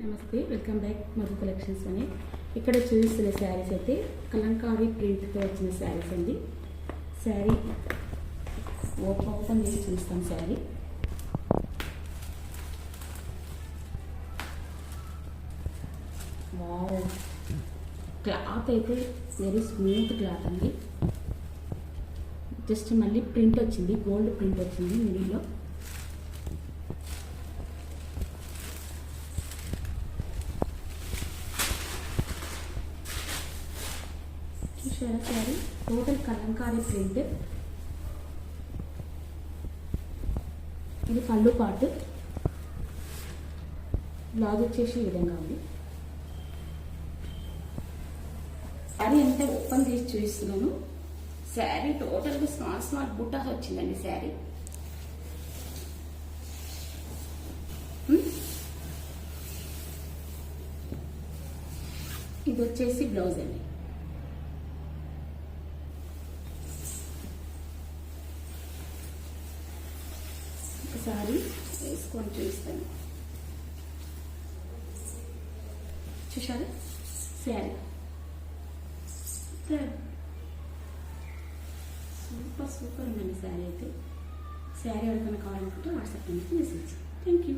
నమస్తే, welcome back Madhu collections అని. ఇక్కడ చూపిస్తున్న శారీస్ అయితే కలంకారీ ప్రింట్తో వచ్చిన శారీస్ అండి. శారీ ఓపెన్ చేసి చూస్తాం. శారీ వావ్, క్లాత్ అయితే వెరీ స్మూత్ క్లాత్ అండి. జస్ట్ మళ్ళీ ప్రింట్ వచ్చింది, గోల్డ్ ప్రింట్ వచ్చింది మిడిల్లో. చూసారా శారీ టోటల్ కలంకారీ ప్రింట్. ఇది పళ్ళు పాటు, బ్లౌజ్ వచ్చేసి ఈ విధంగా ఉంది. శారీ అంతా ఓపెన్ చేసి చూపిస్తున్నాను. శారీ టోటల్గా స్మాల్ స్మాల్ బుట్టాస్ వచ్చిందండి. శారీ ఇది వచ్చేసి బ్లౌజ్ అండి. ఒకసారి వేసుకొని చూస్తాను. చూసారా శారీ సూపర్ సూపర్ ఉందండి. శారీ అయితే శారీ ఎవరికైనా కావాలనుకుంటే వాట్సాప్ నుంచి మెసేజ్. Thank you.